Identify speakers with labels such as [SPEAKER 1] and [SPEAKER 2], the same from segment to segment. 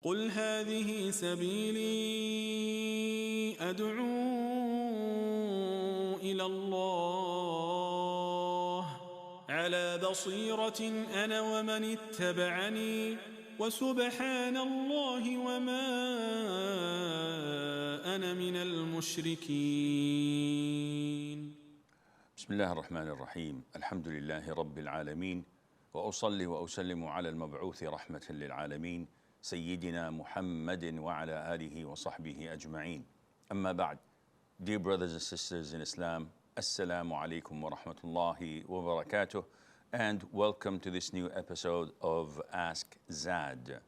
[SPEAKER 1] قل هذه سبيلي أدعو إلى الله على بصيرة أنا ومن اتبعني وسبحان الله وما أنا من المشركين.
[SPEAKER 2] بسم الله الرحمن الرحيم. الحمد لله رب العالمين، وأصلي وأسلم على المبعوث رحمة للعالمين سيدنا محمد وعلى آله وصحبه أجمعين. أما بعد, dear brothers and sisters in Islam, Assalamu alaikum wa rahmatullahi wa barakatuh, and welcome to this new episode of Ask Zad.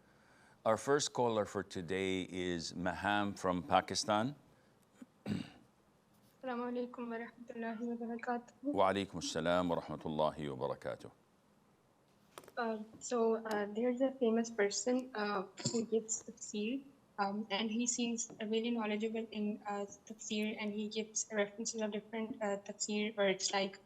[SPEAKER 2] Our first caller for today is Maham from Pakistan.
[SPEAKER 3] Assalamu alaikum wa rahmatullahi wa barakatuh.
[SPEAKER 2] Wa alaikum assalam wa rahmatullahi wa barakatuh.
[SPEAKER 3] There's a famous person who gives tafsir, and he seems really knowledgeable in tafsir, and he gives references of different tafsir words like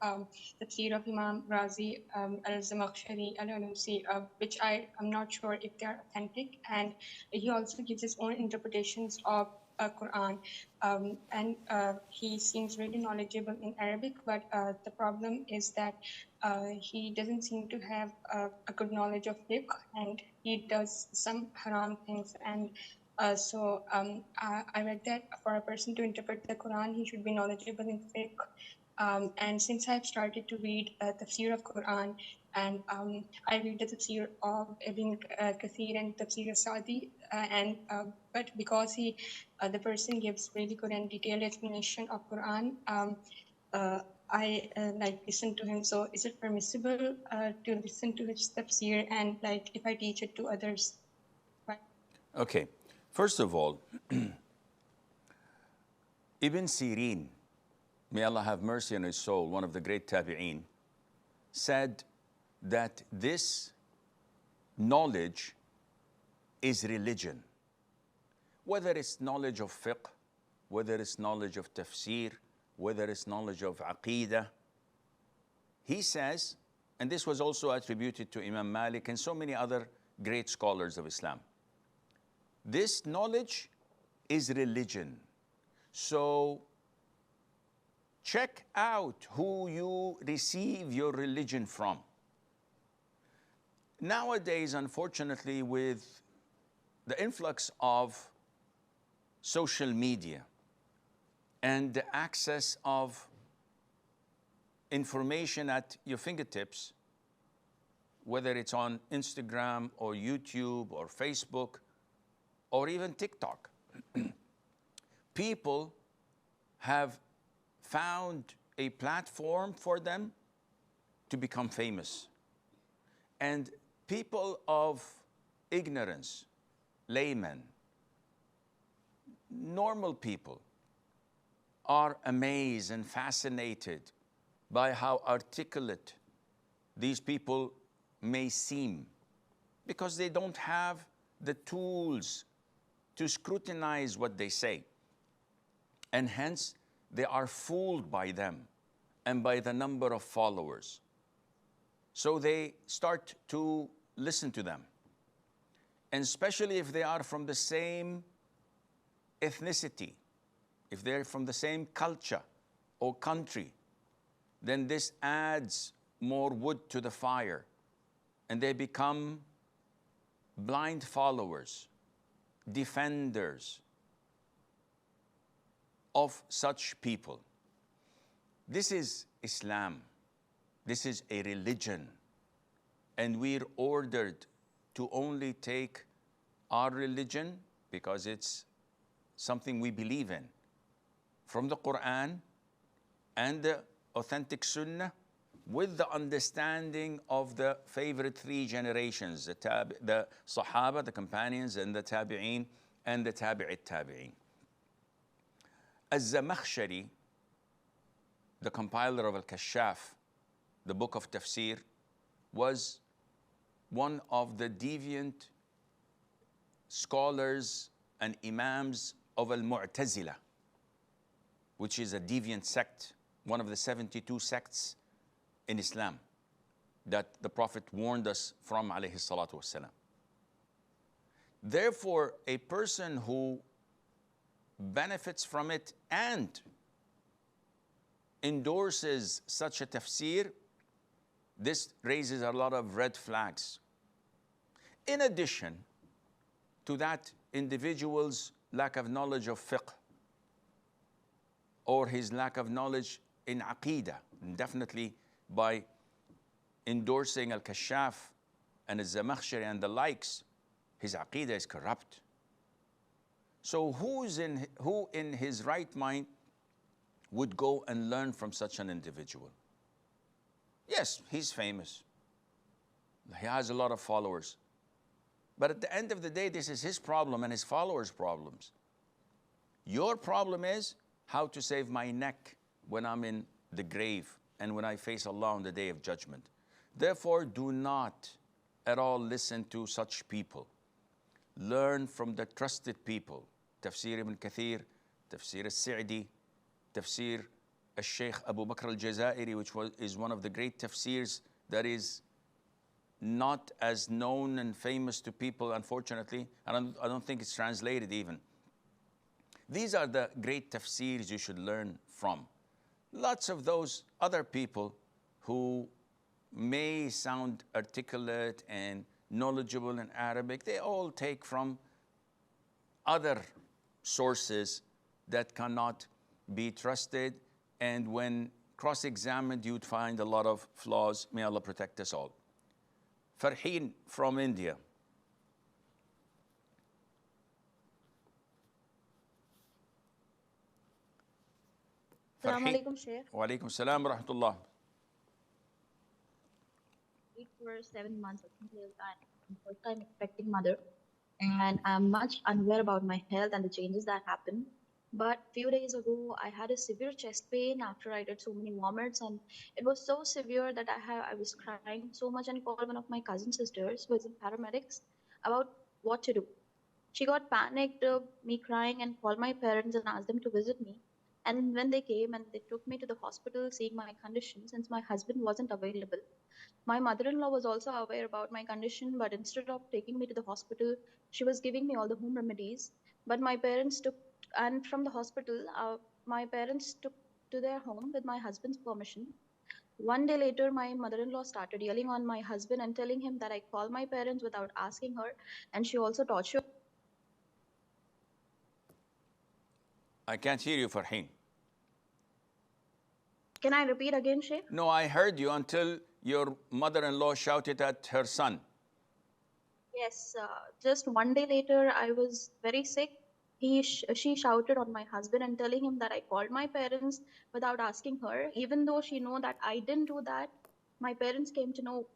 [SPEAKER 3] tafsir of Imam Razi, al-Zamakhshari, al-Alusi, which I am not sure if they are authentic, and he also gives his own interpretations of Quran, and he seems really knowledgeable in Arabic, but the problem is that he doesn't seem to have a good knowledge of fiqh, and he does some haram things. And I read that for a person to interpret the Quran, he should be knowledgeable in fiqh. And since I've started to read tafsir of Quran, and I read the tafsir of Ibn Kathir and tafsir of Saadi, but because the person gives really good and detailed explanation of Quran, I listen to him. So is it permissible to listen to his tafsir, and if I teach it to others? Right?
[SPEAKER 2] Okay, first of all, Ibn Sirin, may Allah have mercy on his soul, one of the great tabi'een, said that this knowledge is religion. Whether it's knowledge of fiqh, whether it's knowledge of tafsir, whether it's knowledge of aqeedah. He says, and this was also attributed to Imam Malik and so many other great scholars of Islam, this knowledge is religion. So check out who you receive your religion from. Nowadays, unfortunately, with the influx of social media and the access of information at your fingertips, whether it's on Instagram or YouTube or Facebook or even TikTok, people have found a platform for them to become famous. And people of ignorance, laymen, normal people, are amazed and fascinated by how articulate these people may seem, because they don't have the tools to scrutinize what they say. And hence, they are fooled by them and by the number of followers. So they start to listen to them. And especially if they are from the same ethnicity, if they're from the same culture or country, then this adds more wood to the fire, and they become blind followers, defenders of such people. This is Islam. This is a religion, and we're ordered to only take our religion because it's something we believe in, from the Quran and the authentic Sunnah, with the understanding of the favorite three generations, the Sahaba, the companions, and the Tabi'een, and the Tabi'it Tabi'een. Al-Zamakhshari, the compiler of Al-Kashaf, the book of tafsir, was one of the deviant scholars and imams of Al-Mu'tazila, which is a deviant sect, one of the 72 sects in Islam that the Prophet warned us from, alayhi salatu wassalam. Therefore, a person who benefits from it and endorses such a tafsir, this raises a lot of red flags. In addition to that individual's lack of knowledge of fiqh or his lack of knowledge in aqeedah, and definitely by endorsing Al-Kashaf and Al-Zamakhshari and the likes, his aqeedah is corrupt. So who in his right mind would go and learn from such an individual? Yes, he's famous. He has a lot of followers. But at the end of the day, this is his problem and his followers' problems. Your problem is how to save my neck when I'm in the grave and when I face Allah on the Day of Judgment. Therefore, do not at all listen to such people. Learn from the trusted people. Tafsir Ibn Kathir, Tafsir Al-Sa'di, Tafsir Al-Sheikh Abu Bakr Al-Jazairi, which is one of the great tafsirs that is not as known and famous to people, unfortunately. I don't think it's translated even. These are the great tafsirs you should learn from. Lots of those other people who may sound articulate and knowledgeable in Arabic, they all take from other sources that cannot be trusted. And when cross-examined, you'd find a lot of flaws. May Allah protect us all. Farheen from India.
[SPEAKER 4] Assalamu alaikum, Sheikh.
[SPEAKER 2] Wa alaikum salam wa rahmatullah.
[SPEAKER 4] For 7 months, I'm first-time expecting mother, and I'm much unaware about my health and the changes that happen. But few days ago, I had a severe chest pain after I did so many vomits, and it was so severe that I was crying so much and called one of my cousin sisters who is in paramedics about what to do. She got panicked, me crying, and called my parents and asked them to visit me. And when they came and they took me to the hospital seeing my condition, since my husband wasn't available. My mother-in-law was also aware about my condition, but instead of taking me to the hospital, she was giving me all the home remedies. But my parents took, and from the hospital, my parents took to their home with my husband's permission. One day later, my mother-in-law started yelling on my husband and telling him that I called my parents without asking her, and she also tortured.
[SPEAKER 2] I can't hear you, Farheen.
[SPEAKER 4] Can I repeat again, Sheikh?
[SPEAKER 2] No, I heard you until your mother-in-law shouted at her son.
[SPEAKER 4] Yes, just one day later, I was very sick. She shouted on my husband and telling him that I called my parents without asking her, even though she know that I didn't do that. My parents came to know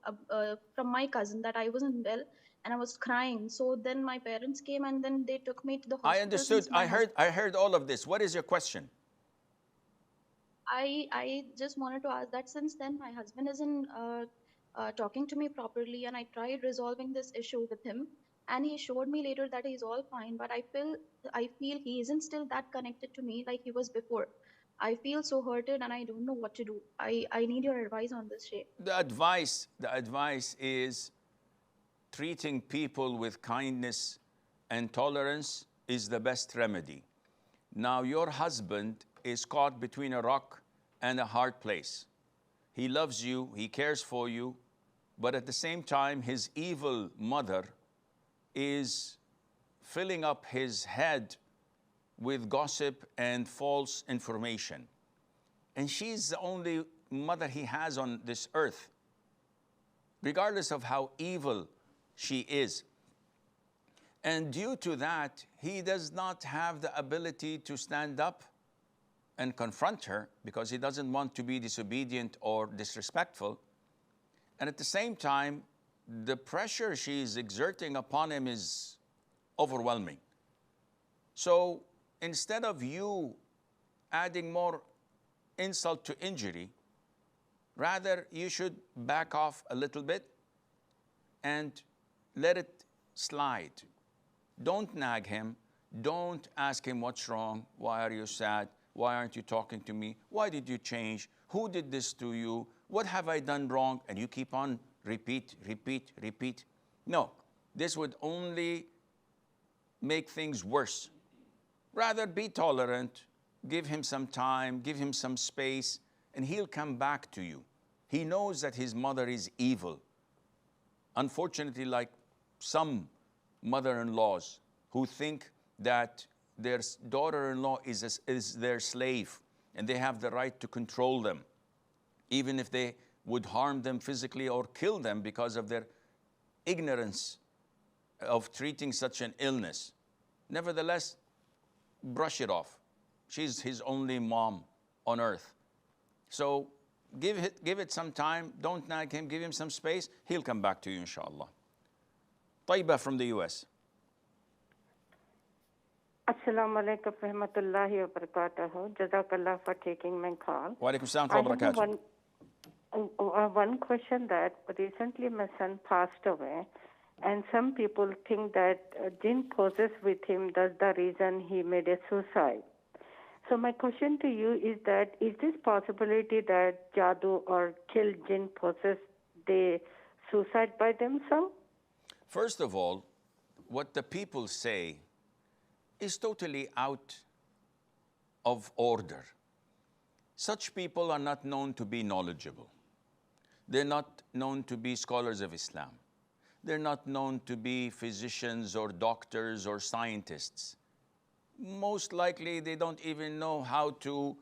[SPEAKER 4] from my cousin that I wasn't well and I was crying. So then my parents came and then they took me to the hospital.
[SPEAKER 2] I understood. I heard all of this. What is your question?
[SPEAKER 4] I just wanted to ask that since then my husband isn't talking to me properly, and I tried resolving this issue with him, and he showed me later that he's all fine, but I feel he isn't still that connected to me like he was before. I feel so hurted and I don't know what to do. I need your advice on this, Sheikh.
[SPEAKER 2] The advice is treating people with kindness and tolerance is the best remedy. Now your husband is caught between a rock and a hard place. He loves you, he cares for you, but at the same time, his evil mother is filling up his head with gossip and false information. And she's the only mother he has on this earth, regardless of how evil she is. And due to that, he does not have the ability to stand up and confront her because he doesn't want to be disobedient or disrespectful. And at the same time, the pressure she's exerting upon him is overwhelming. So instead of you adding more insult to injury, rather you should back off a little bit and let it slide. Don't nag him. Don't ask him what's wrong. Why are you sad? Why aren't you talking to me? Why did you change? Who did this to you? What have I done wrong? And you keep on repeat. No, this would only make things worse. Rather be tolerant, give him some time, give him some space, and he'll come back to you. He knows that his mother is evil. Unfortunately, like some mother-in-laws who think that their daughter-in-law is their slave and they have the right to control them, even if they would harm them physically or kill them because of their ignorance of treating such an illness. Nevertheless, brush it off. She's his only mom on earth. So give it some time. Don't nag him. Give him some space. He'll come back to you, inshallah. Taiba from the US.
[SPEAKER 5] Assalamu alaikum rahmatullahi wa barakatuhu. Jazakallah for taking my call.
[SPEAKER 2] Wa alaikum assalam
[SPEAKER 5] I
[SPEAKER 2] wa
[SPEAKER 5] have
[SPEAKER 2] barakatuh.
[SPEAKER 5] one question that recently my son passed away, and some people think that jinn possessed with him. That's the reason he made a suicide. So my question to you is that, is this possibility that jadoo or kill jinn possessed, they suicide by themselves?
[SPEAKER 2] First of all, what the people say is totally out of order. Such people are not known to be knowledgeable. They're not known to be scholars of Islam. They're not known to be physicians or doctors or scientists. Most likely, they don't even know how to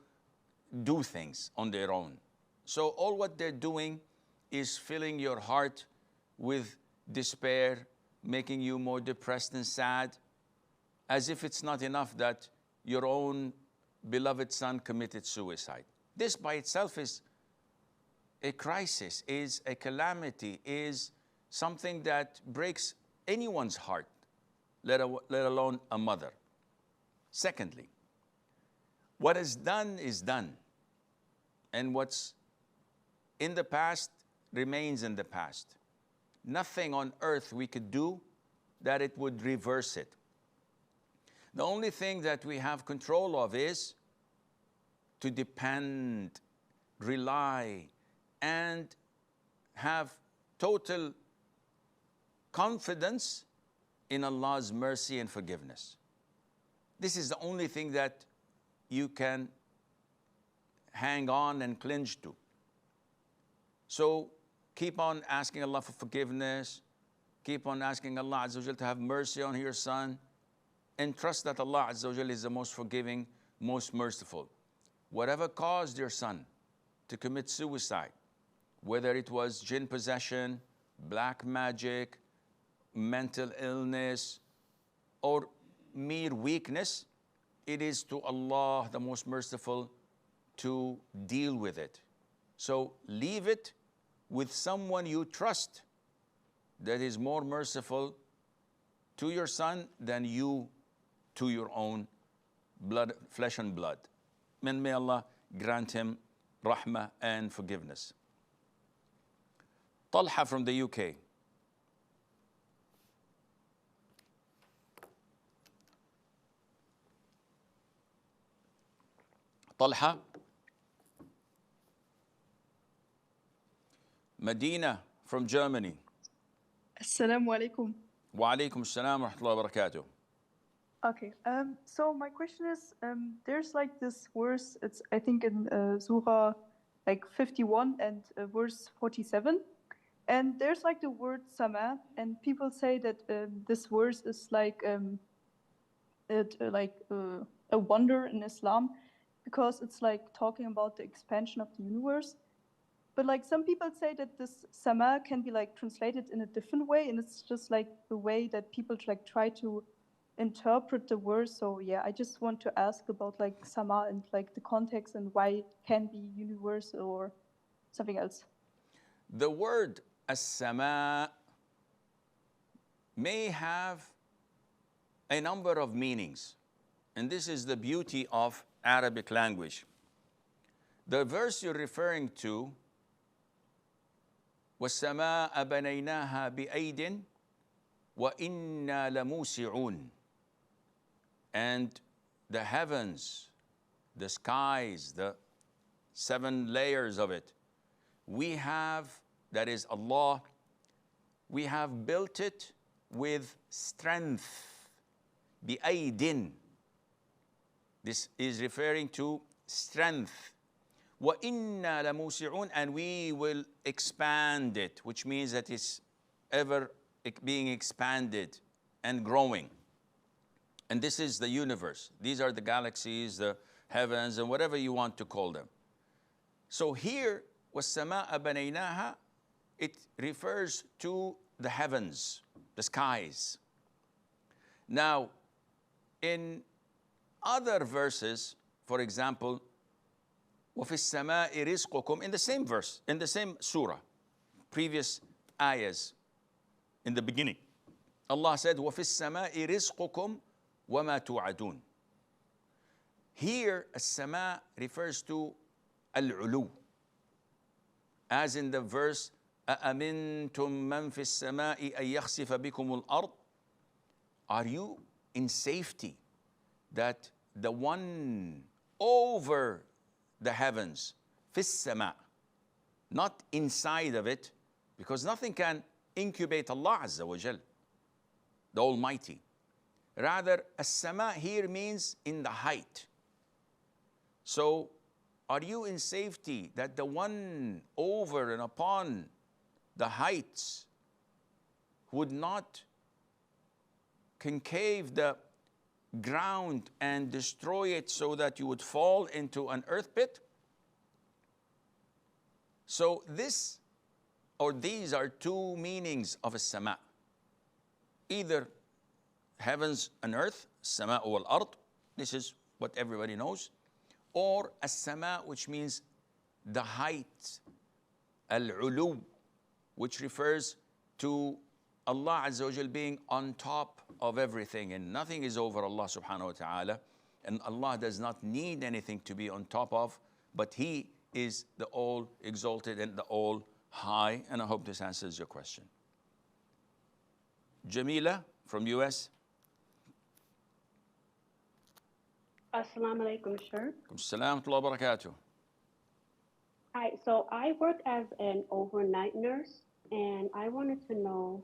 [SPEAKER 2] do things on their own. So all what they're doing is filling your heart with despair, making you more depressed and sad, as if it's not enough that your own beloved son committed suicide. This by itself is a crisis, is a calamity, is something that breaks anyone's heart, let alone a mother. Secondly, what is done is done. And what's in the past remains in the past. Nothing on earth we could do that it would reverse it. The only thing that we have control of is to depend, rely, and have total confidence in Allah's mercy and forgiveness. This is the only thing that you can hang on and cling to. So keep on asking Allah for forgiveness. Keep on asking Allah Azza wa Jal to have mercy on your son. And trust that Allah Azza wa Jal is the most forgiving, most merciful. Whatever caused your son to commit suicide, whether it was jinn possession, black magic, mental illness, or mere weakness, it is to Allah, the most merciful, to deal with it. So leave it with someone you trust that is more merciful to your son than you to your own blood, flesh and blood. And may Allah grant him rahmah and forgiveness. Talha from the UK. Talha. Medina from Germany.
[SPEAKER 6] Assalamu alaikum.
[SPEAKER 2] Wa alaikum assalam wa rahmatullahi wa barakatuh.
[SPEAKER 6] Okay, so my question is, there's like this verse, it's I think in Surah like 51 and verse 47, and there's like the word sama, and people say that this verse is like a wonder in Islam, because it's like talking about the expansion of the universe. But like some people say that this sama can be like translated in a different way, and it's just like the way that people like try to interpret the verse. So yeah, I just want to ask about like sama and like the context and why it can be universe or something else.
[SPEAKER 2] The word as-sama may have a number of meanings, and this is the beauty of Arabic language. The verse you're referring to, وَالسَّمَاءَ بَنَيْنَاهَا بِأَيْدٍ وَإِنَّا لَمُوسِعُونَ, and the heavens, the skies, the 7 layers of it, we have, that is Allah, we have built it with strength, بِأَيْدٍ. This is referring to strength. وَإِنَّا لَمُوسِعُونَ, and we will expand it, which means that it's ever being expanded and growing. And this is the universe. These are the galaxies, the heavens, and whatever you want to call them. So here, وَالسَّمَاءَ بَنَيْنَاهَا, it refers to the heavens, the skies. Now, in other verses, for example, وَفِي السَّمَاءِ رِزْقُكُمْ, in the same verse, in the same surah, previous ayahs, in the beginning, Allah said, وَفِي السَّمَاءِ رِزْقُكُمْ وَمَا تُوعَدُونَ. Here, السَّمَاء refers to al-ulu, as in the verse, أَأَمِنْتُم مَّن فِي السَّمَاءِ أَن يَخْسِفَ بِكُمُ الْأَرْضِ. Are you in safety that the one over the heavens, فِي السَّمَاء, not inside of it, because nothing can incubate Allah Azza wa Jal, the Almighty. Rather, as-sama here means in the height. So, are you in safety that the one over and upon the heights would not concave the ground and destroy it so that you would fall into an earth pit? So this or these are two meanings of as-sama. Either heavens and earth, as-sama wal ard, this is what everybody knows, or as-sama, which means the height, al-ulu, which refers to Allah Azza wa Jal being on top of everything, and nothing is over Allah subhanahu wa ta'ala, and Allah does not need anything to be on top of, but He is the all exalted and the all high. And I hope this answers your question. Jamila from US.
[SPEAKER 7] Assalamu alaikum, sir.
[SPEAKER 2] Assalamu alaikum wa barakatuh.
[SPEAKER 7] Hi, so I work as an overnight nurse, and I wanted to know,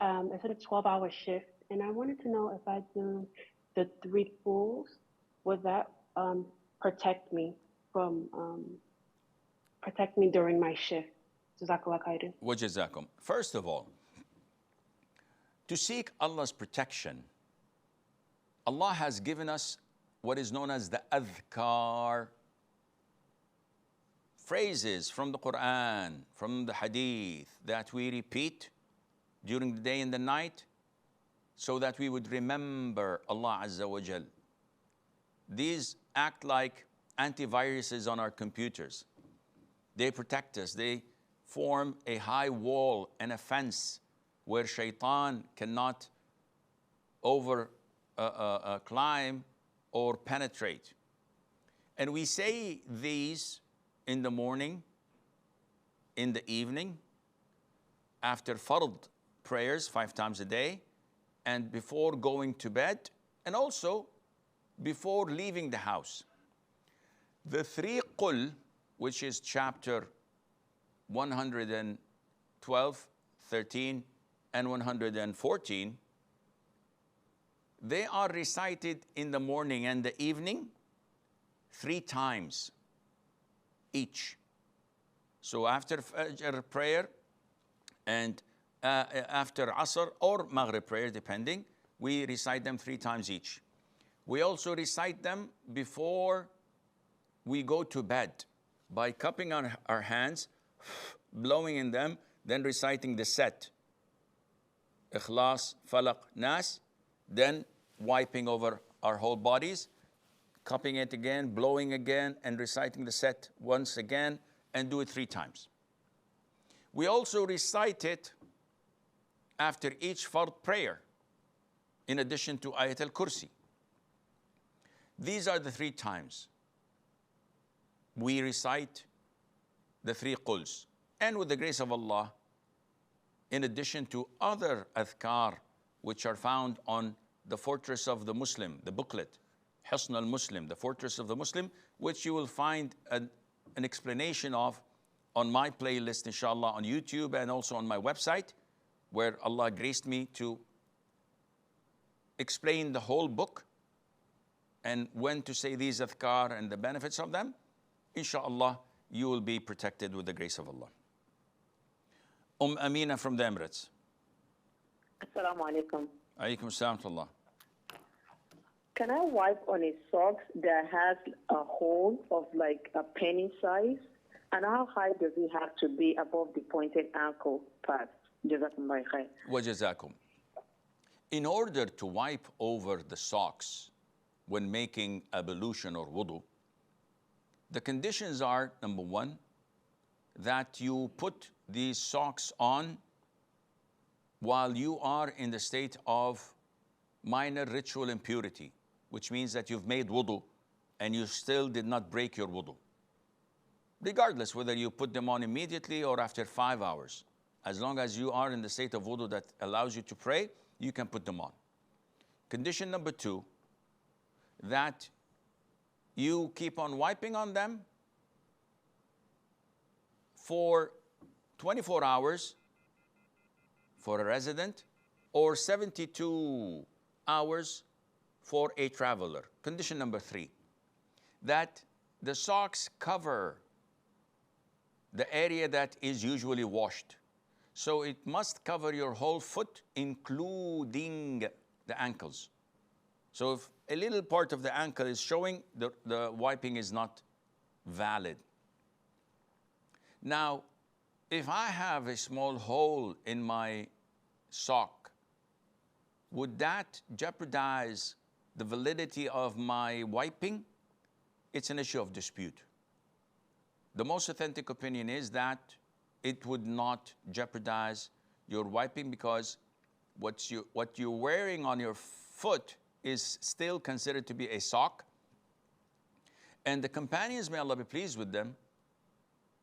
[SPEAKER 7] it's a 12-hour shift, and I wanted to know if I do the 3 fools, would that protect me from, protect me during my shift? Jazakallah khairan.
[SPEAKER 2] Wa jazakum. First of all, to seek Allah's protection, Allah has given us what is known as the adhkar, phrases from the Quran, from the hadith, that we repeat during the day and the night so that we would remember Allah Azza wa Jal. These act like antiviruses on our computers. They protect us. They form a high wall and a fence where shaitan cannot climb or penetrate. And we say these in the morning, in the evening, after fard prayers 5 times a day, and before going to bed, and also before leaving the house. The 3 qul, which is chapter 112, 13, and 114, they are recited in the morning and the evening 3 times each. So after Fajr prayer and after Asr or Maghrib prayer, depending, we recite them 3 times each. We also recite them before we go to bed by cupping our hands, blowing in them, then reciting the set. Ikhlas, Falaq, Nas, then wiping over our whole bodies, cupping it again, blowing again, and reciting the set once again, and do it 3 times. We also recite it after each fard prayer, in addition to Ayat al-Kursi. These are the 3 times we recite the 3 quls. And with the grace of Allah, in addition to other adhkar which are found on the Fortress of the Muslim, the booklet, Hisn al-Muslim, the Fortress of the Muslim, which you will find an explanation of on my playlist, inshallah, on YouTube and also on my website, where Allah graced me to explain the whole book and when to say these adhkar and the benefits of them, inshallah, you will be protected with the grace of Allah. Amina from the Emirates.
[SPEAKER 8] Assalamu alaikum.
[SPEAKER 2] Alaykum assalam wa rahmatullah.
[SPEAKER 8] Can I wipe on a socks that has a hole of like a penny size? And how high does it have to be above the pointed ankle part? Jazakumullah khair.
[SPEAKER 2] Wa jazakum. In order to wipe over the socks when making ablution or wudu, the conditions are, number one, that you put these socks on while you are in the state of minor ritual impurity, which means that you've made wudu and you still did not break your wudu. Regardless whether you put them on immediately or after 5 hours, as long as you are in the state of wudu that allows you to pray, you can put them on. Condition number two, that you keep on wiping on them for 24 hours for a resident or 72 hours for a traveler. Condition number three, that the socks cover the area that is usually washed. So it must cover your whole foot, including the ankles. So if a little part of the ankle is showing, the wiping is not valid. Now, if I have a small hole in my sock, would that jeopardize the validity of my wiping? It's an issue of dispute. The most authentic opinion is that it would not jeopardize your wiping because what you're wearing on your foot is still considered to be a sock. And the companions, may Allah be pleased with them,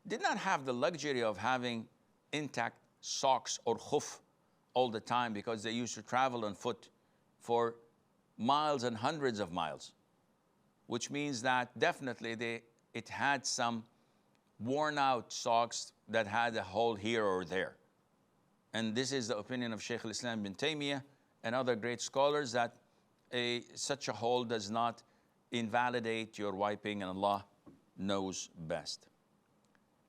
[SPEAKER 2] did not have the luxury of having intact socks or khuf all the time because they used to travel on foot for miles and hundreds of miles, which means that definitely it had some worn out socks that had a hole here or there. And this is the opinion of Sheikh Al-Islam bin Taymiyyah and other great scholars, that such a hole does not invalidate your wiping, and Allah knows best.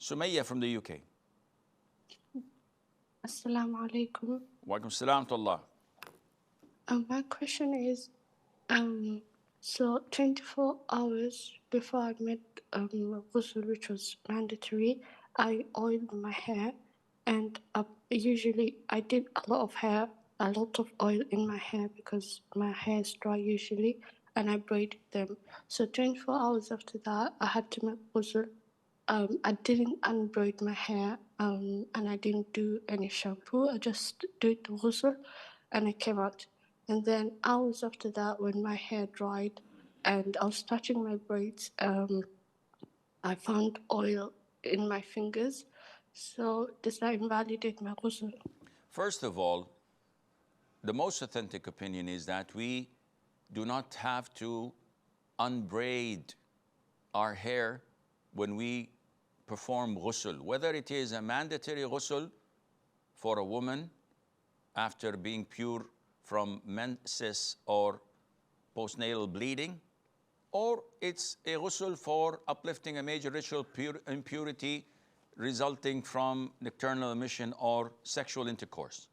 [SPEAKER 2] Sumayya from the UK.
[SPEAKER 9] Assalamu alaikum.
[SPEAKER 2] Wa alaikum salam to Allah.
[SPEAKER 9] My question is, so 24 hours before I made ghusl, which was mandatory, I oiled my hair, and usually I did a lot of oil in my hair because my hair is dry usually, and I braided them. So 24 hours after that, I had to make ghusl. I didn't unbraid my hair, and I didn't do any shampoo. I just did the ghusl, and I came out. And then hours after that, when my hair dried and I was touching my braids, I found oil in my fingers. So does that invalidate my ghusl?
[SPEAKER 2] First of all, the most authentic opinion is that we do not have to unbraid our hair when we perform ghusl, whether it is a mandatory ghusl for a woman after being pure from menses or postnatal bleeding, or it's a ghusl for uplifting a major ritual impurity resulting from nocturnal emission or sexual intercourse.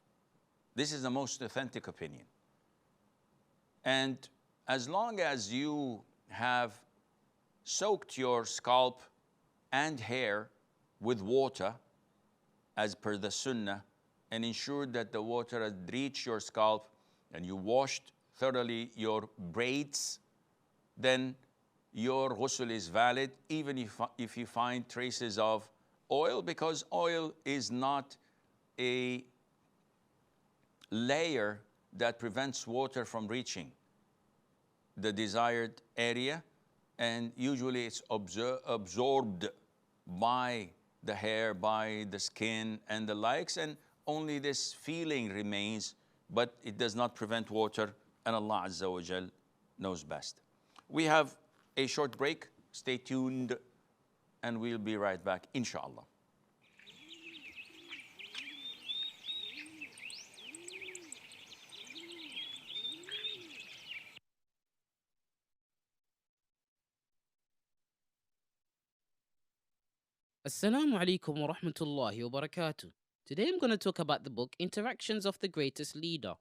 [SPEAKER 2] This is the most authentic opinion. And as long as you have soaked your scalp and hair with water, as per the sunnah, and ensured that the water had reached your scalp and you washed thoroughly your braids, then your ghusl is valid, even if you find traces of oil, because oil is not a layer that prevents water from reaching the desired area, and usually it's absorbed by the hair, by the skin and the likes, and only this feeling remains, but it does not prevent water, and Allah Azza wa Jal knows best. We have a short break. Stay tuned, and we'll be right back, inshallah.
[SPEAKER 10] Assalamu alaikum wa rahmatullahi wa barakatuh. Today I'm going to talk about the book Interactions of the Greatest Leader.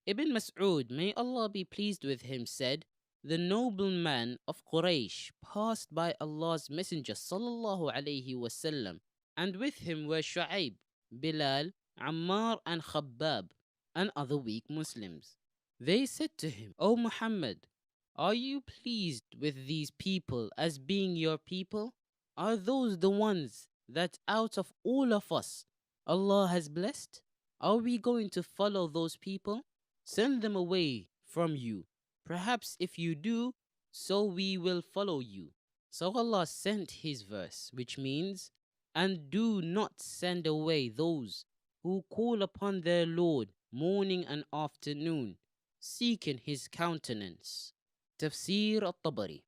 [SPEAKER 10] Ibn Mas'ud, may Allah be pleased with him, said, "The nobleman of Quraysh passed by Allah's Messenger sallallahu alayhi wasallam, and with him were Shu'aib, Bilal, Ammar, and Khabbab, and other weak Muslims. They said to him, O Muhammad, are you pleased with these people as being your people? Are those the ones that out of all of us Allah has blessed? Are we going to follow those people? Send them away from you. Perhaps if you do, so we will follow you." So Allah sent His verse, which means, "And do not send away those who call upon their Lord morning and afternoon, seeking His countenance." Tafsir al-Tabari.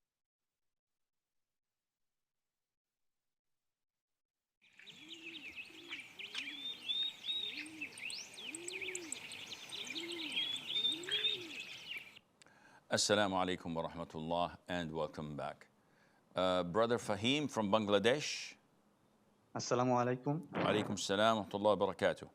[SPEAKER 2] Assalamu alaikum wa rahmatullah and welcome back. Brother Fahim from Bangladesh.
[SPEAKER 11] Assalamu alaikum.
[SPEAKER 2] Alaikum salam wa rahmatullah wa barakatuh.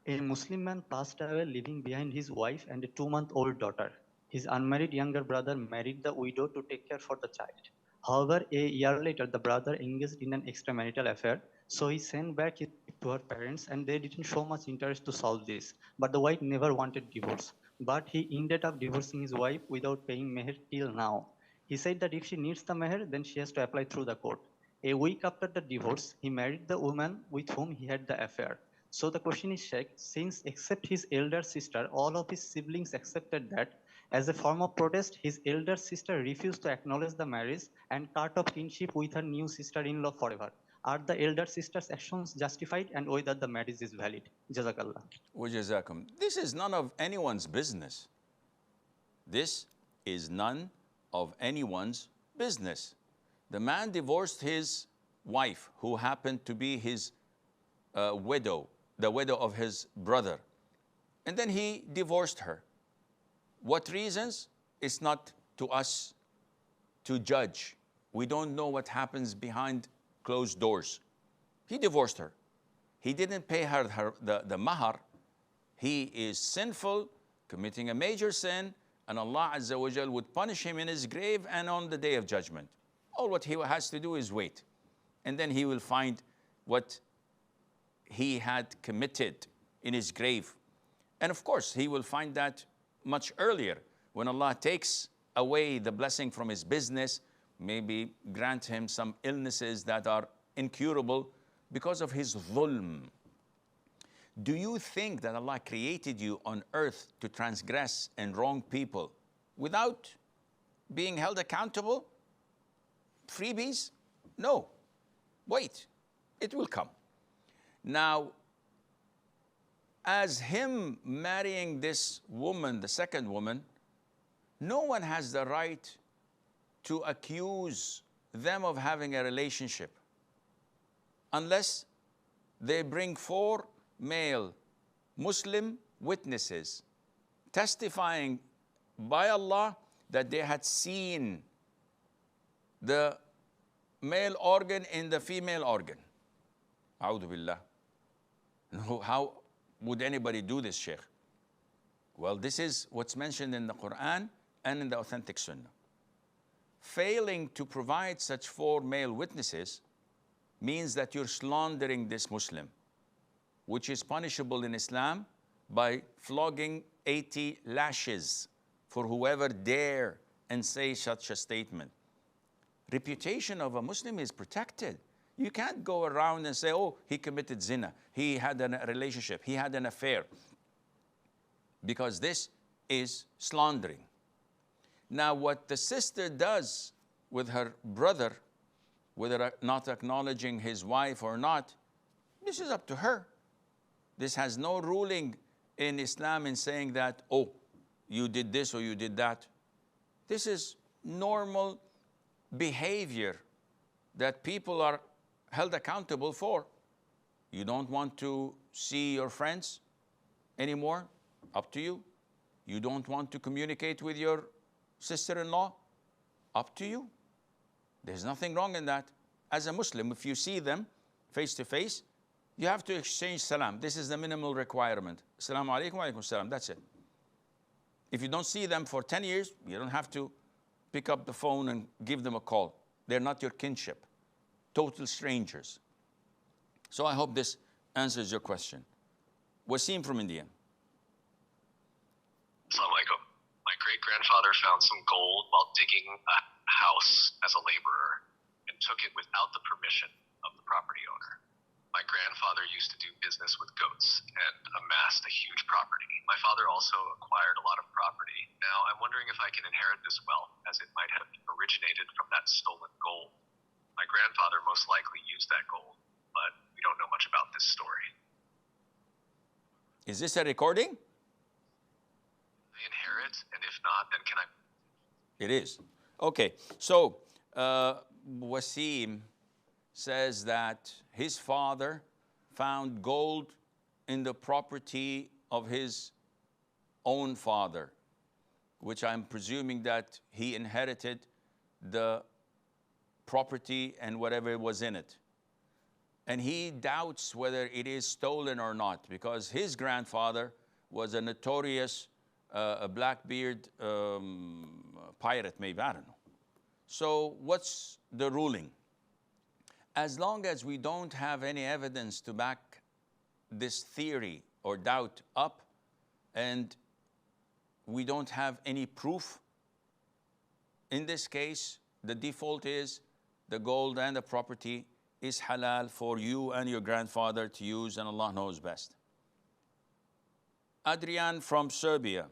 [SPEAKER 11] A Muslim man passed away leaving behind his wife and a 2-month-old daughter. His unmarried younger brother married the widow to take care for the child. However, a year later, the brother engaged in an extramarital affair, so he sent back his wife to her parents and they didn't show much interest to solve this. But the wife never wanted divorce. But he ended up divorcing his wife without paying meher till now. He said that if she needs the meher, then she has to apply through the court. A week after the divorce, he married the woman with whom he had the affair. So the question is, Sheikh, since except his elder sister, all of his siblings accepted that, as a form of protest, his elder sister refused to acknowledge the marriage and cut off kinship with her new sister-in-law forever. Are the elder sister's actions justified and whether the marriage is valid? Jazakallah.
[SPEAKER 2] Wajazakum. This is none of anyone's business. This is none of anyone's business. The man divorced his wife, who happened to be his widow, the widow of his brother. And then he divorced her. What reasons? It's not to us to judge. We don't know what happens behind closed doors. He divorced her. He didn't pay her the mahar. He is sinful, committing a major sin, and Allah Azza wa Jal would punish him in his grave and on the day of judgment. All what he has to do is wait. And then he will find what he had committed in his grave. And of course, he will find that much earlier when Allah takes away the blessing from his business, maybe grant him some illnesses that are incurable because of his dhulm. Do you think that Allah created you on earth to transgress and wrong people without being held accountable? Freebies? No. Wait, it will come. Now, as him marrying this woman, the second woman, no one has the right to accuse them of having a relationship unless they bring 4 male Muslim witnesses testifying by Allah that they had seen the male organ in the female organ. A'udhu billah. No, how would anybody do this, Sheikh? Well, this is what's mentioned in the Quran and in the authentic Sunnah. Failing to provide such 4 male witnesses means that you're slandering this Muslim, which is punishable in Islam by flogging 80 lashes for whoever dare and say such a statement. Reputation of a Muslim is protected. You can't go around and say, oh, he committed zina, he had a relationship, he had an affair, because this is slandering. Now, what the sister does with her brother, whether not acknowledging his wife or not, this is up to her. This has no ruling in Islam in saying that, oh, you did this or you did that. This is normal behavior that people are held accountable for. You don't want to see your friends anymore? Up to you. You don't want to communicate with your sister-in-law? Up to you. There's nothing wrong in that. As a Muslim, if you see them face to face, you have to exchange salam. This is the minimal requirement. Assalamu alaikum wa alaikum salam. That's it. If you don't see them for 10 years, you don't have to pick up the phone and give them a call. They're not your kinship. Total strangers. So I hope this answers your question. Wasim from India.
[SPEAKER 12] Assalamu alaikum. My great-grandfather found some gold while digging a house as a laborer and took it without the permission of the property owner. My grandfather used to do business with goats and amassed a huge property. My father also acquired a lot of property. Now, I'm wondering if I can inherit this wealth, as it might have originated from that stolen gold. My grandfather most likely used that gold, but we don't know much about this story.
[SPEAKER 2] Is this a recording?
[SPEAKER 12] I inherit, and if not, then can I?
[SPEAKER 2] It is. Okay, so Wasim says that his father found gold in the property of his own father, which I'm presuming that he inherited the property and whatever was in it. And he doubts whether it is stolen or not, because his grandfather was a notorious Blackbeard pirate, maybe, I don't know. So what's the ruling? As long as we don't have any evidence to back this theory or doubt up, and we don't have any proof, in this case, the default is the gold and the property is halal for you and your grandfather to use, and Allah knows best. Adrian from Serbia.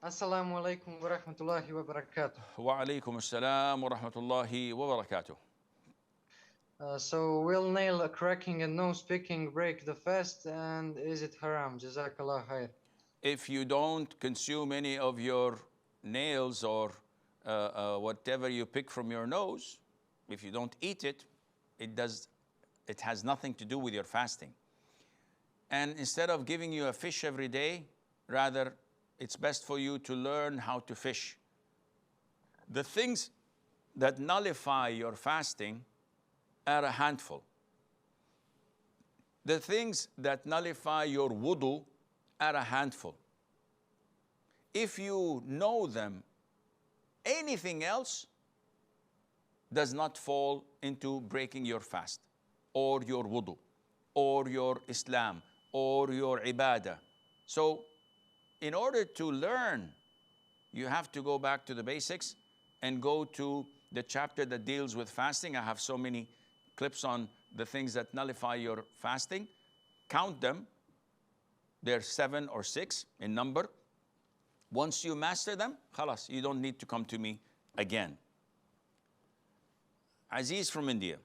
[SPEAKER 13] Assalamu alaikum wa rahmatullahi wa barakatuh.
[SPEAKER 2] Wa alaikum assalam wa rahmatullahi wa barakatuh.
[SPEAKER 13] So will nail cracking and nose picking break the fast, and is it haram? Jazakallah khair.
[SPEAKER 2] If you don't consume any of your nails or whatever you pick from your nose, if you don't eat it, it has nothing to do with your fasting. And instead of giving you a fish every day, rather, it's best for you to learn how to fish. The things that nullify your fasting are a handful. The things that nullify your wudu are a handful. If you know them, anything else does not fall into breaking your fast, or your wudu, or your Islam, or your ibadah. So, in order to learn, you have to go back to the basics and go to the chapter that deals with fasting. I have so many clips on the things that nullify your fasting. Count them. They're 7 or 6 in number. Once you master them, khalas, you don't need to come to me again. Aziz from India.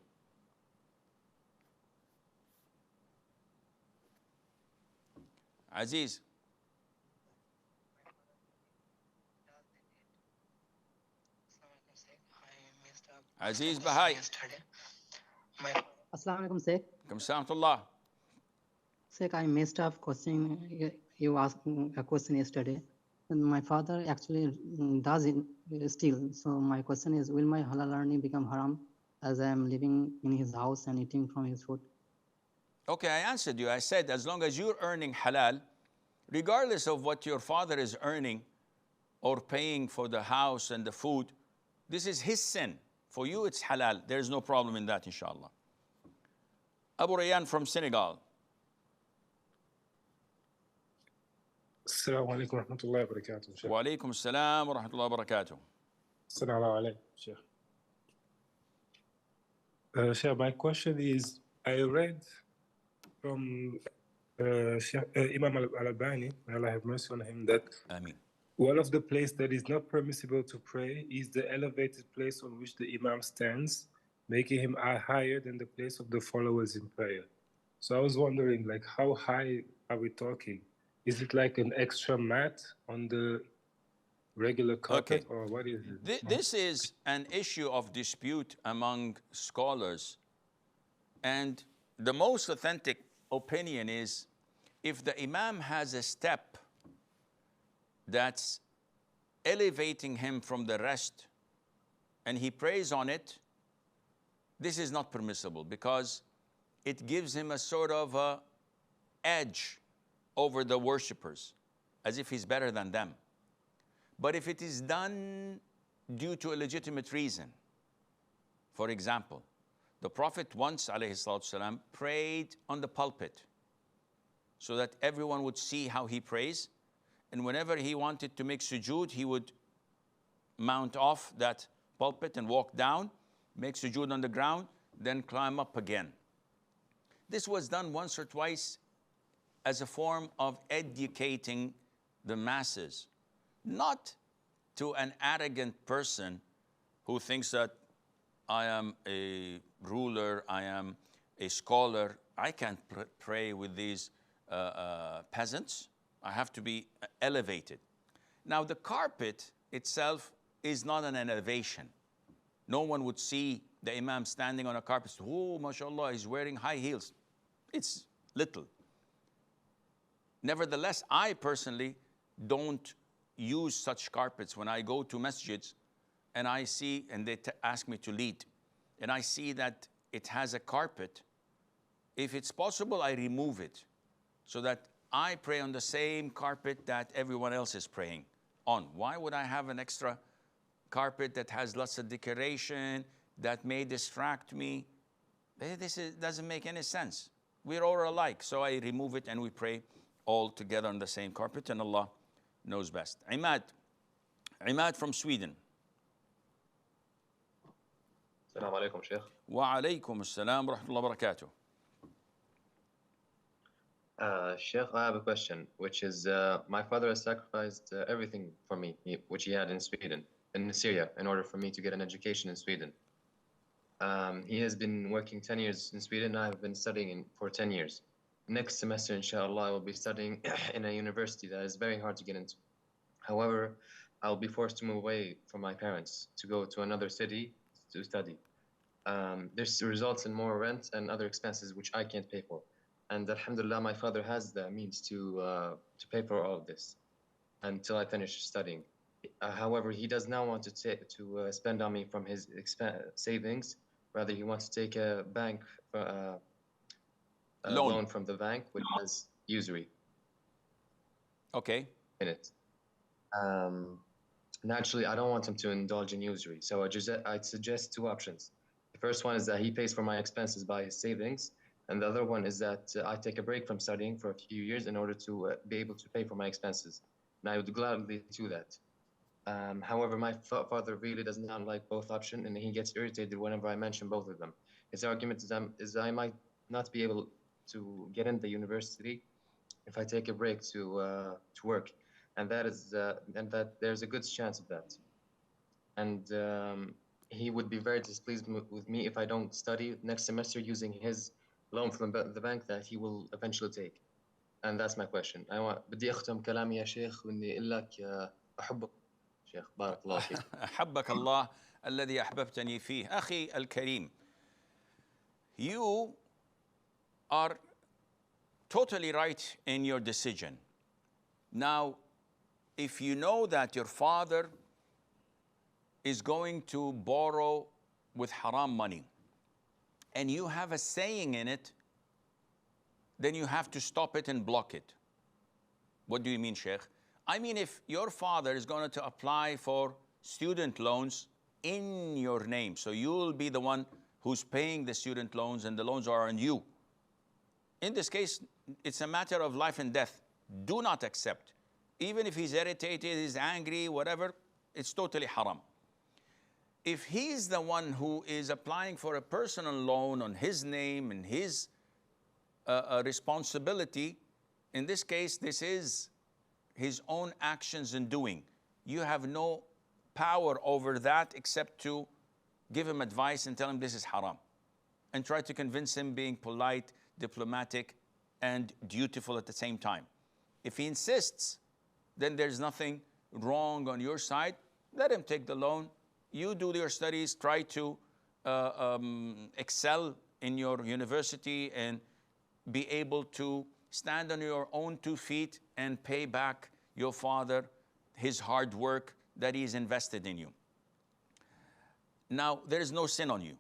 [SPEAKER 2] Aziz. Aziz Bahai.
[SPEAKER 14] Assalamu alaikum, Sheikh.
[SPEAKER 2] Kamsamatullah.
[SPEAKER 14] Sheikh, I missed up question. You asked a question yesterday. And my father actually does it still. So my question is, will my halal earning become haram as I am living in his house and eating from his food?
[SPEAKER 2] Okay, I answered you. I said, as long as you're earning halal, regardless of what your father is earning or paying for the house and the food, this is his sin. For you, it's halal. There's no problem in that, inshallah. Abu Rayyan from Senegal.
[SPEAKER 15] Assalamu alaikum wa rahmatullahi wa barakatuh.
[SPEAKER 2] Wa alaikum assalam wa rahmatullahi wa barakatuh.
[SPEAKER 15] Assalamu alaikum, Sheikh. Sheikh, my question is, I read from Imam Al-Albani, may Allah have mercy on him, that
[SPEAKER 2] Ameen.
[SPEAKER 15] One of the places that is not permissible to pray is the elevated place on which the Imam stands, making him higher than the place of the followers in prayer. So I was wondering, like, how high are we talking? Is it like an extra mat on the regular carpet, or what is it?
[SPEAKER 2] This is an issue of dispute among scholars. And the most authentic opinion is, if the Imam has a step that's elevating him from the rest and he prays on it, this is not permissible because it gives him a sort of a edge over the worshippers, as if he's better than them. But if it is done due to a legitimate reason, for example, the Prophet once, alayhi salatu salam, prayed on the pulpit so that everyone would see how he prays. And whenever he wanted to make sujood, he would mount off that pulpit and walk down, make sujood on the ground, then climb up again. This was done once or twice as a form of educating the masses, not to an arrogant person who thinks that I am a ruler, I am a scholar, I can't pray with these peasants. I have to be elevated. Now, the carpet itself is not an elevation. No one would see the imam standing on a carpet. Oh, mashallah, he's wearing high heels. It's little. Nevertheless, I personally don't use such carpets. When I go to masjids and I see, and they ask me to lead, and I see that it has a carpet, if it's possible, I remove it so that I pray on the same carpet that everyone else is praying on. Why would I have an extra carpet that has lots of decoration that may distract me? Doesn't make any sense. We're all alike. So I remove it and we pray all together on the same carpet, and Allah knows best. Imad from Sweden.
[SPEAKER 16] Assalamu alaikum, Sheikh.
[SPEAKER 2] Wa alaikum assalam wa rahmatullahi wa barakatuh.
[SPEAKER 16] Sheikh, I have a question, which is my father has sacrificed everything for me, which he had in Sweden, in Syria, in order for me to get an education in Sweden. He has been working 10 years in Sweden. I've been studying for 10 years. Next semester, inshallah, I will be studying in a university that is very hard to get into. However, I'll be forced to move away from my parents to go to another city to study. This results in more rent and other expenses which I can't pay for. And alhamdulillah, my father has the means to pay for all of this until I finish studying. However, he does not want to spend on me from his savings. Rather, he wants to take a bank loan from the bank, which has usury.
[SPEAKER 2] Okay.
[SPEAKER 16] In it. Naturally, I don't want him to indulge in usury. So I'd suggest two options. The first one is that he pays for my expenses by his savings. And the other one is that I take a break from studying for a few years in order to be able to pay for my expenses. And I would gladly do that. However, my father really does not like both options, and he gets irritated whenever I mention both of them. His argument is I might not be able to get in the university if I take a break to work, and that there's a good chance of that. And he would be very displeased with me if I don't study next semester using his loan from the bank that he will eventually take. And that's my question. بدي أختم كلامي يا شيخ وإني أقول لك أحبك شيخ بارك الله فيك.
[SPEAKER 2] أحبك الله الذي أحببتني فيه. أخي الكريم, you are totally right in your decision. Now, if you know that your father is going to borrow with haram money, and you have a saying in it, then you have to stop it and block it. What do you mean, Sheikh? I mean, if your father is going to apply for student loans in your name, so you'll be the one who's paying the student loans and the loans are on you. In this case, it's a matter of life and death. Do not accept. Even if he's irritated, he's angry, whatever, it's totally haram. If he's the one who is applying for a personal loan on his name and his responsibility, in this case, this is his own actions and doing. You have no power over that except to give him advice and tell him this is haram. And try to convince him being polite, diplomatic, and dutiful at the same time. If he insists, then there's nothing wrong on your side. Let him take the loan. You do your studies, try to excel in your university and be able to stand on your own 2 feet and pay back your father his hard work that He's invested in you. Now, there is no sin on you.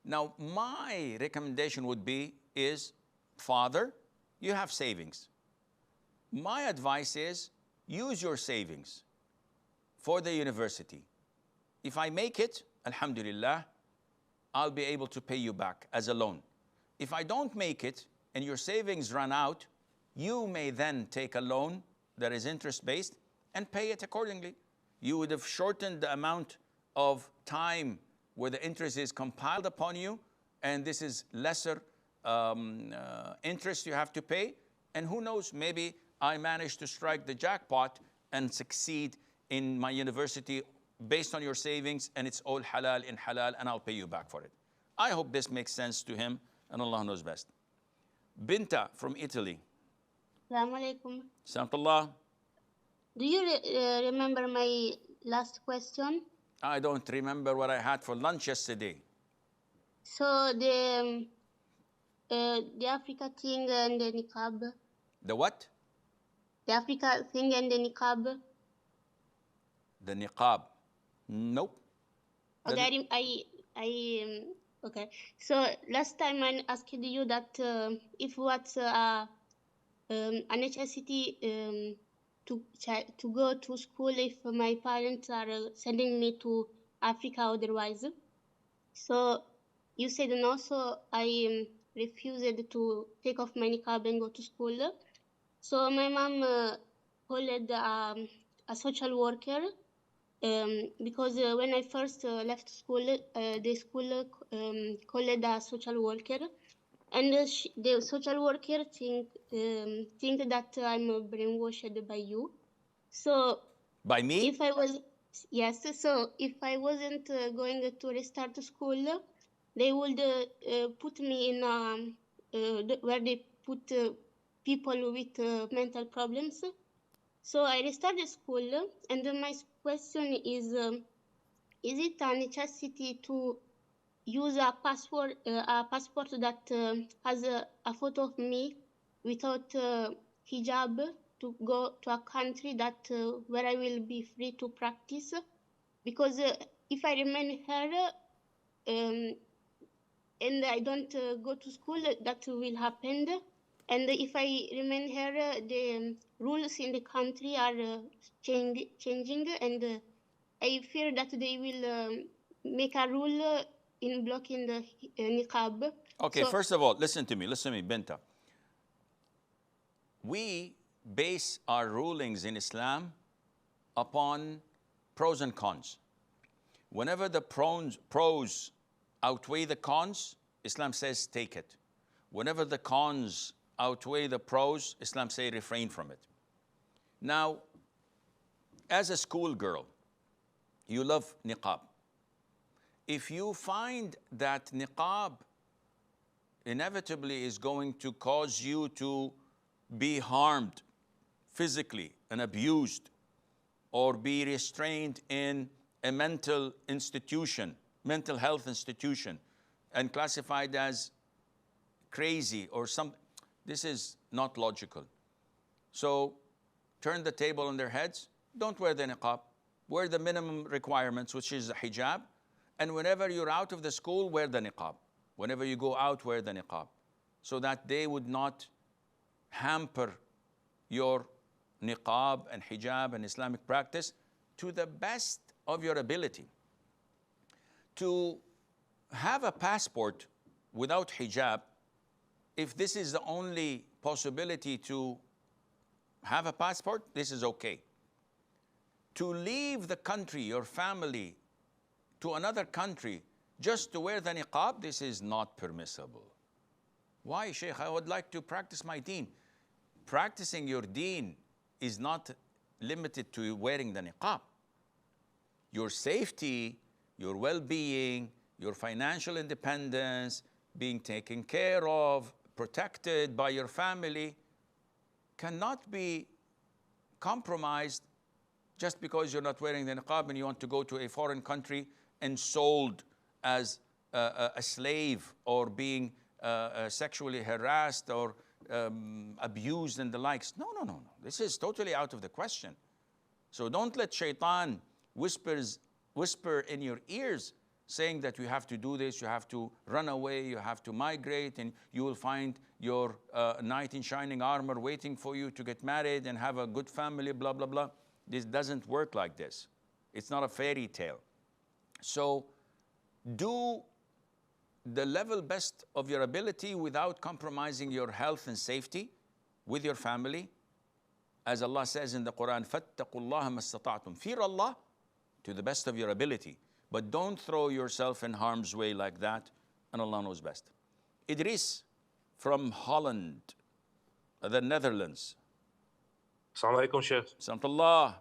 [SPEAKER 2] Now, my recommendation would be is, Father, you have savings. My advice is, use your savings for the university. If I make it, alhamdulillah, I'll be able to pay you back as a loan. If I don't make it and your savings run out, you may then take a loan that is interest-based and pay it accordingly. You would have shortened the amount of time where the interest is compiled upon you, and this is lesser interest you have to pay. And who knows, maybe I managed to strike the jackpot and succeed in my university based on your savings, and it's all halal in halal, and I'll pay you back for it. I hope this makes sense to him, and Allah knows best. Binta from Italy.
[SPEAKER 17] Assalamu alaikum.
[SPEAKER 2] Salamullah.
[SPEAKER 17] Do you remember my last question?
[SPEAKER 2] I don't remember what I had for lunch yesterday.
[SPEAKER 17] So the Africa thing and the niqab.
[SPEAKER 2] The what?
[SPEAKER 17] The Africa thing and the niqab.
[SPEAKER 2] The niqab. Nope.
[SPEAKER 17] Okay, okay. So last time I asked you that if what's a necessity to go to school if my parents are sending me to Africa otherwise. So you said no, so I refused to take off my niqab and go to school. So my mom called a social worker because when I first left school, the school called a social worker, and the social worker think that I'm brainwashed by you. So
[SPEAKER 2] by me?
[SPEAKER 17] If I was so if I wasn't going to restart school, they would put me in where they put people with mental problems. So I restarted school, and my question is it a necessity to use a passport that has a photo of me without hijab to go to a country that where I will be free to practice? Because if I remain here and I don't go to school, that will happen. And if I remain here, the rules in the country are changing, and I fear that they will make a rule in blocking the niqab.
[SPEAKER 2] Okay,
[SPEAKER 17] So,
[SPEAKER 2] first of all, listen to me, Binta. We base our rulings in Islam upon pros and cons. Whenever the pros outweigh the cons, Islam says take it. Whenever the cons outweigh the pros, Islam says refrain from it. Now, as a schoolgirl, you love niqab. If you find that niqab inevitably is going to cause you to be harmed physically and abused, or be restrained in a mental health institution, and classified as crazy or something, this is not logical. So turn the table on their heads. Don't wear the niqab. Wear the minimum requirements, which is the hijab. And whenever you're out of the school, wear the niqab. Whenever you go out, wear the niqab, so that they would not hamper your niqab and hijab and Islamic practice to the best of your ability. To have a passport without hijab, if this is the only possibility to have a passport, this is okay. To leave the country, your family, to another country just to wear the niqab, this is not permissible. Why, Sheikh? I would like to practice my deen. Practicing your deen is not limited to wearing the niqab. Your safety, your well-being, your financial independence, being taken care of, protected by your family, cannot be compromised just because you're not wearing the niqab and you want to go to a foreign country and sold as a slave, or being sexually harassed or abused and the likes. No. This is totally out of the question. So don't let shaitan whisper in your ears saying that you have to do this, you have to run away, you have to migrate, and you will find your knight in shining armor waiting for you to get married and have a good family, blah, blah, blah. This doesn't work like this. It's not a fairy tale. So do the level best of your ability without compromising your health and safety with your family. As Allah says in the Quran, فَاتَّقُوا اللَّهَ مَا اسْتَطَعْتُمْ. Fear Allah to the best of your ability. But don't throw yourself in harm's way like that, and Allah knows best. Idris from Holland, the Netherlands.
[SPEAKER 18] Assalamu alaikum, Sheikh.
[SPEAKER 2] Assalamualaikum.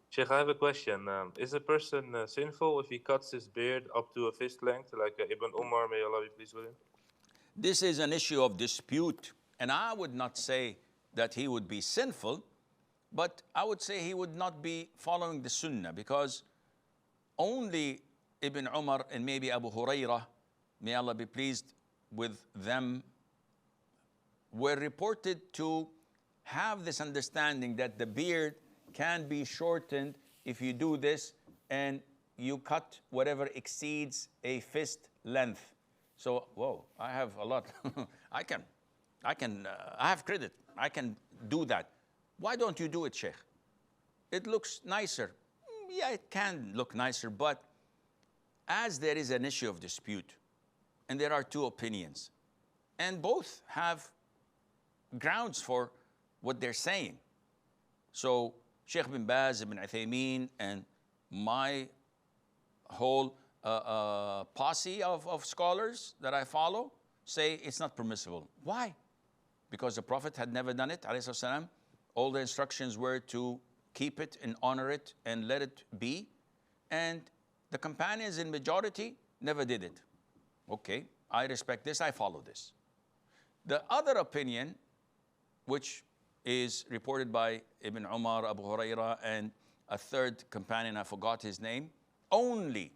[SPEAKER 18] Sheikh, I have a question. Is a person sinful if he cuts his beard up to a fist length, like Ibn Umar, may Allah be pleased with him?
[SPEAKER 2] This is an issue of dispute, and I would not say that he would be sinful, but I would say he would not be following the Sunnah, because only Ibn Umar and maybe Abu Hurairah, may Allah be pleased with them, were reported to have this understanding that the beard can be shortened if you do this and you cut whatever exceeds a fist length. So, whoa, I have a lot. I have credit. I can do that. Why don't you do it, Sheikh? It looks nicer. Yeah, it can look nicer, but as there is an issue of dispute, and there are two opinions, and both have grounds for what they're saying. So Sheikh bin Baz, Ibn Uthaymeen, and my whole posse of scholars that I follow say it's not permissible. Why? Because the Prophet had never done it, alayhi salam. All the instructions were to keep it and honor it and let it be. And the companions in majority never did it. Okay, I respect this, I follow this. The other opinion, which is reported by Ibn Umar, Abu Hurairah, and a third companion, I forgot his name, only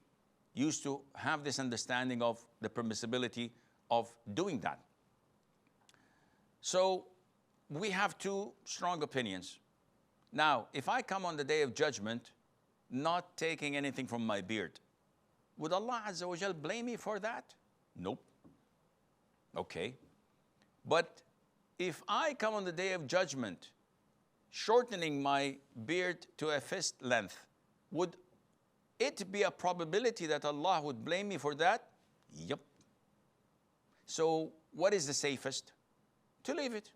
[SPEAKER 2] used to have this understanding of the permissibility of doing that. So we have two strong opinions. Now, if I come on the Day of Judgment not taking anything from my beard, would Allah Azza wa Jal blame me for that? Nope. Okay. But if I come on the Day of Judgment shortening my beard to a fist length, would it be a probability that Allah would blame me for that? Yep. So what is the safest? To leave it.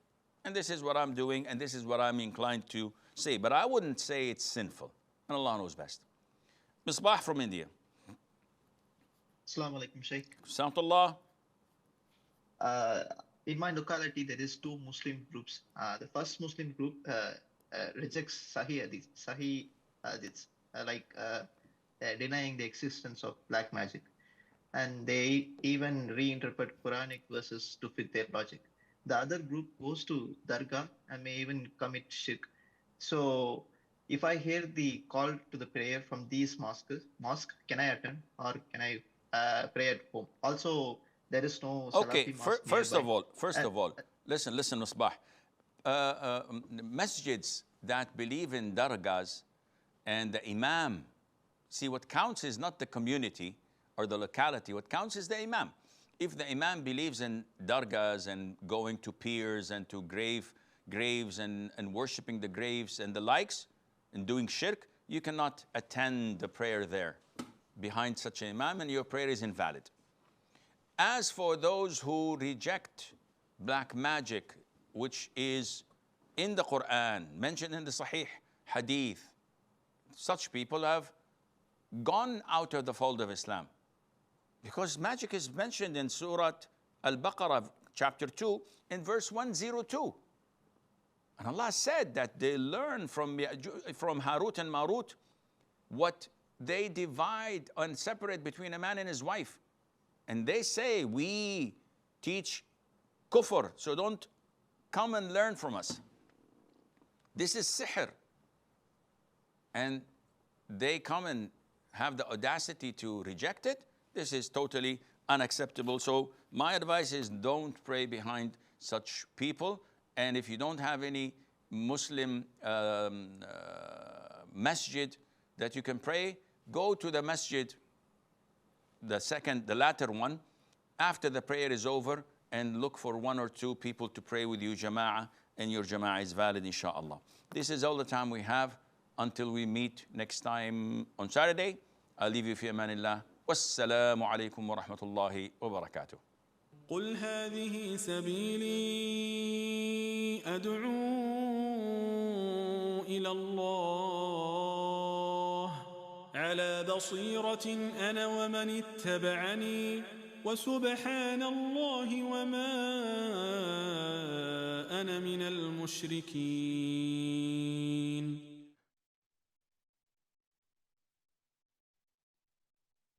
[SPEAKER 2] And this is what I'm doing, and this is what I'm inclined to say. But I wouldn't say it's sinful. And Allah knows best. Misbah from India.
[SPEAKER 19] Assalamu alaikum, Sheikh.
[SPEAKER 2] Assalamualaikum.
[SPEAKER 19] In my locality, there is two Muslim groups. The first Muslim group rejects Sahih Hadiths, denying the existence of black magic. And they even reinterpret Quranic verses to fit their logic. The other group goes to Dargah and may even commit shirk. So if I hear the call to the prayer from these mosques, can I attend or can I pray at home? Also, there is no
[SPEAKER 2] Okay,
[SPEAKER 19] Salafi mosque
[SPEAKER 2] first
[SPEAKER 19] nearby.
[SPEAKER 2] of all, listen, Musbah. Masjids that believe in dargahs and the imam, see, what counts is not the community or the locality. What counts is the imam. If the imam believes in dargahs and going to piers and to graves and worshipping the graves and the likes and doing shirk, you cannot attend the prayer there behind such an imam, and your prayer is invalid. As for those who reject black magic, which is in the Quran, mentioned in the Sahih Hadith, such people have gone out of the fold of Islam. Because magic is mentioned in Surah Al-Baqarah, chapter 2, in verse 102. And Allah said that they learn from Harut and Marut what they divide and separate between a man and his wife. And they say, we teach kufr, so don't come and learn from us. This is sihr. And they come and have the audacity to reject it. This is totally unacceptable. So my advice is don't pray behind such people. And if you don't have any Muslim masjid that you can pray, go to the masjid, the latter one, after the prayer is over, and look for 1 or 2 people to pray with you, jama'ah, and your jama'ah is valid, inshallah. This is all the time we have until we meet next time on Saturday. I'll leave you fi amanillah. Wassalamu alaikum wa rahmatullahi wa barakatuh.
[SPEAKER 1] قل هذه سبيلي أدعو إلى الله على بصيرة أنا ومن اتبعني وسبحان الله وما أنا من المشركين